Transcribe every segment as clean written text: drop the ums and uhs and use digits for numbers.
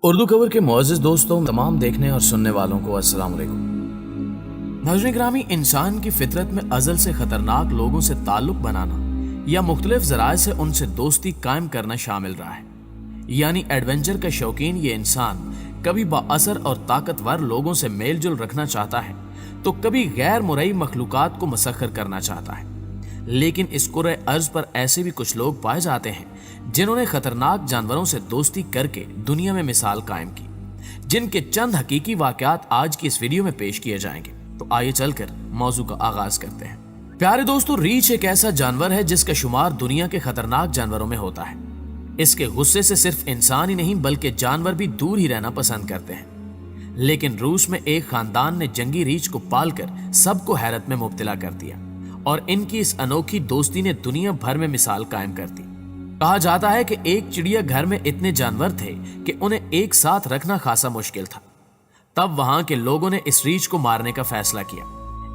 اردو خبر کے معزز دوستوں، تمام دیکھنے اور سننے والوں کو السلام علیکم۔ ناظرین گرامی، انسان کی فطرت میں ازل سے خطرناک لوگوں سے تعلق بنانا یا مختلف ذرائع سے ان سے دوستی قائم کرنا شامل رہا ہے۔ یعنی ایڈونچر کا شوقین یہ انسان کبھی با اثر اور طاقتور لوگوں سے میل جل رکھنا چاہتا ہے تو کبھی غیر مرئی مخلوقات کو مسخر کرنا چاہتا ہے۔ لیکن اس کرۂ ارض پر ایسے بھی کچھ لوگ پائے جاتے ہیں جنہوں نے خطرناک جانوروں سے دوستی کر کے دنیا میں مثال قائم کی، جن کے چند حقیقی واقعات آج کی اس ویڈیو میں پیش کیے جائیں گے۔ تو آئیے چل کر موضوع کا آغاز کرتے ہیں۔ پیارے دوستو، ریچھ ایک ایسا جانور ہے جس کا شمار دنیا کے خطرناک جانوروں میں ہوتا ہے۔ اس کے غصے سے صرف انسان ہی نہیں بلکہ جانور بھی دور ہی رہنا پسند کرتے ہیں۔ لیکن روس میں ایک خاندان نے جنگی ریچھ کو پال کر سب کو حیرت میں مبتلا کر دیا، اور ان کی اس انوکھی دوستی نے دنیا بھر میں مثال قائم کر دی۔ کہا جاتا ہے کہ ایک چڑیا گھر میں اتنے جانور تھے کہ انہیں ایک ساتھ رکھنا خاصا مشکل تھا۔ تب وہاں کے لوگوں نے اس ریچھ کو مارنے کا فیصلہ کیا۔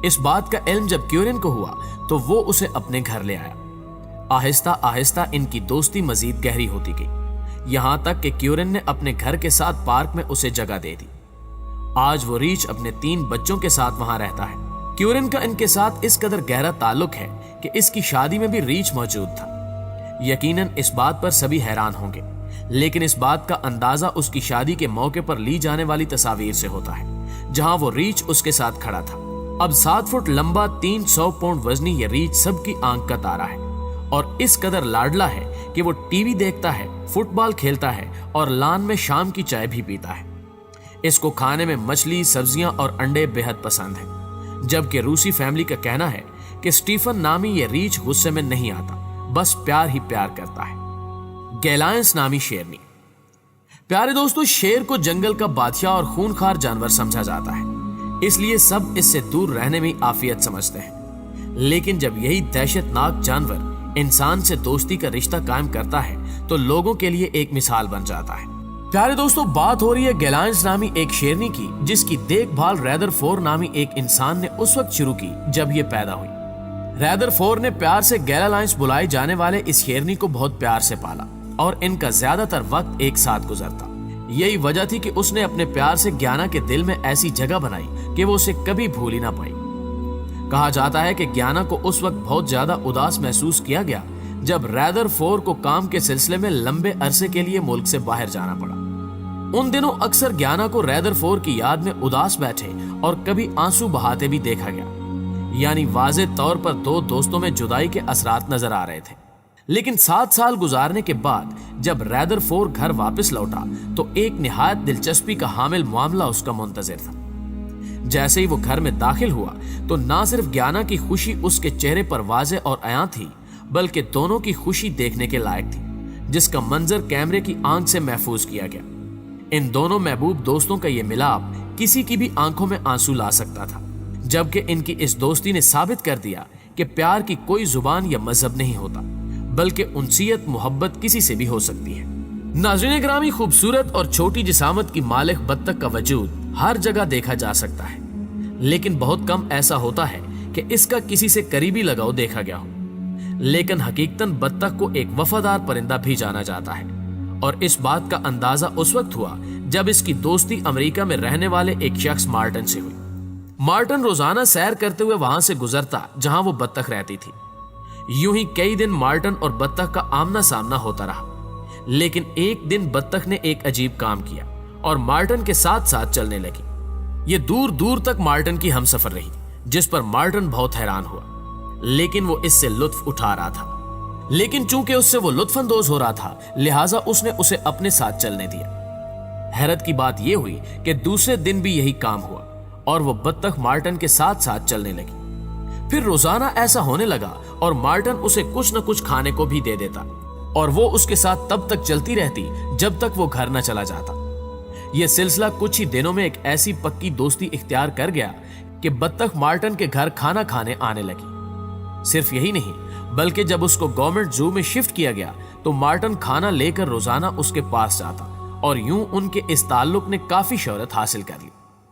اس بات کا علم جب کیورن کو ہوا تو وہ اسے اپنے گھر لے آیا۔ آہستہ آہستہ ان کی دوستی مزید گہری ہوتی گئی، یہاں تک کہ کیورن نے اپنے گھر کے ساتھ پارک میں اسے جگہ دے دی۔ آج وہ ریچھ اپنے 3 بچوں کے ساتھ وہاں رہتا ہے۔ کیورن کا ان کے ساتھ اس قدر گہرا تعلق ہے کہ اس کی شادی میں بھی ریچھ موجود تھا۔ یقیناً اس بات پر سبھی حیران ہوں گے، لیکن اس بات کا اندازہ اس کی شادی کے موقع پر لی جانے والی تصاویر سے ہوتا ہے، جہاں وہ ریچھ اس کے ساتھ کھڑا تھا۔ اب 7 فٹ لمبا 300 پاؤنڈ وزنی یہ ریچھ سب کی آنکھ کا تارا ہے، اور اس قدر لاڈلا ہے کہ وہ ٹی وی دیکھتا ہے، فٹ بال کھیلتا ہے اور لان میں شام کی چائے بھی پیتا ہے۔ اس کو کھانے میں مچھلی، سبزیاں اور انڈے بےحد پسند ہیں، جبکہ روسی فیملی کا کہنا ہے کہ سٹیفن نامی یہ ریچھ غصے میں نہیں آتا، بس پیار ہی پیار کرتا ہے۔ گیلائنس نامی شیرنی۔ پیارے دوستو، شیر کو جنگل کا بادشاہ اور خونخوار جانور سمجھا جاتا ہے، اس لیے سب اس سے دور رہنے میں عافیت سمجھتے ہیں۔ لیکن جب یہی دہشت ناک جانور انسان سے دوستی کا رشتہ قائم کرتا ہے تو لوگوں کے لیے ایک مثال بن جاتا ہے۔ پیارے دوستو، بات ہو رہی ہے گیلائنس نامی ایک شیرنی کی، جس کی دیکھ بھال ریدر فور نامی ایک انسان نے اس وقت شروع کی جب یہ پیدا ہوئی۔ ریدر فور نے پیار سے گیلالائنس بلائے جانے والے اس شیرنی کو بہت پیار سے پالا، اور ان کا زیادہ تر وقت ایک ساتھ گزرتا۔ یہی وجہ تھی کہ اس نے اپنے پیار سے گیانا کے دل میں ایسی جگہ بنائی کہ وہ اسے کبھی بھول ہی نہ پائی۔ کہا جاتا ہے کہ گیانا کو اس وقت بہت زیادہ اداس محسوس کیا گیا جب ریدر فور کو کام کے سلسلے میں لمبے عرصے کے لیے ملک سے باہر جانا پڑا۔ ان دنوں اکثر گیانا کو ریدر فور کی یاد میں اداس بیٹھے اور کبھی آنسو بہاتے بھی دیکھا گیا، یعنی واضح طور پر 2 دوستوں میں جدائی کے اثرات نظر آ رہے تھے۔ لیکن 7 سال گزارنے کے بعد جب ریدر فور گھر واپس لوٹا تو ایک نہایت دلچسپی کا حامل معاملہ اس کا منتظر تھا۔ جیسے ہی وہ گھر میں داخل ہوا تو نہ صرف گیانا کی خوشی اس کے چہرے پر واضح اور عیاں تھی، بلکہ دونوں کی خوشی دیکھنے کے لائق تھی، جس کا منظر کیمرے کی آنکھ سے محفوظ کیا گیا۔ ان دونوں محبوب دوستوں کا یہ ملاپ کسی کی بھی آنکھوں میں آنسو لا سکتا تھا، جبکہ ان کی اس دوستی نے ثابت کر دیا کہ پیار کی کوئی زبان یا مذہب نہیں ہوتا، بلکہ انسیت محبت کسی سے بھی ہو سکتی ہے۔ ناظرین گرامی، خوبصورت اور چھوٹی جسامت کی مالک بطخ کا وجود ہر جگہ دیکھا جا سکتا ہے، لیکن بہت کم ایسا ہوتا ہے کہ اس کا کسی سے قریبی لگاؤ دیکھا گیا ہو۔ لیکن حقیقتاً بطخ کو ایک وفادار پرندہ بھی جانا جاتا ہے، اور اس بات کا اندازہ اس وقت ہوا جب اس کی دوستی امریکہ میں رہنے والے ایک شخص مارٹن سے ہوئی۔ مارٹن روزانہ سیر کرتے ہوئے وہاں سے گزرتا جہاں وہ بطخ رہتی تھی۔ یوں ہی کئی دن مارٹن اور بطخ کا آمنا سامنا ہوتا رہا، لیکن ایک دن بطخ نے ایک عجیب کام کیا اور مارٹن کے ساتھ ساتھ چلنے لگی۔ یہ دور دور تک مارٹن کی ہمسفر رہی، جس پر مارٹن بہت حیران ہوا، لیکن وہ اس سے لطف اٹھا رہا تھا۔ لیکن چونکہ اس سے وہ لطف اندوز ہو رہا تھا، لہٰذا اس نے اسے اپنے ساتھ چلنے دیا۔ حیرت کی بات یہ ہوئی کہ دوسرے دن بھی یہی کام ہوا اور وہ بطخ مارٹن کے ساتھ ساتھ چلنے لگی۔ پھر روزانہ ایسا ہونے لگا اور مارٹن اسے کچھ نہ کچھ کھانے کو بھی دے دیتا، اور وہ اس کے ساتھ تب تک چلتی رہتی جب تک وہ گھر نہ چلا جاتا۔ یہ سلسلہ کچھ ہی دنوں میں ایک ایسی پکی دوستی اختیار کر گیا کہ بطخ مارٹن کے گھر کھانا کھانے آنے لگی۔ صرف یہی نہیں بلکہ جب اس کو گورنمنٹ زو میں شفٹ کیا گیا تو مارٹن کھانا لے کر روزانہ اس کے پاس جاتا، اور یوں ان کے اس تعلق نے کافی شہرت حاصل کر لی۔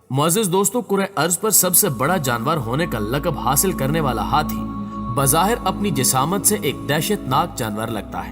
معزز دوستو، کرۂ ارض پر سب سے بڑا جانور ہونے کا لقب حاصل کرنے والا ہاتھی بظاہر اپنی جسامت سے ایک دہشت ناک جانور لگتا ہے،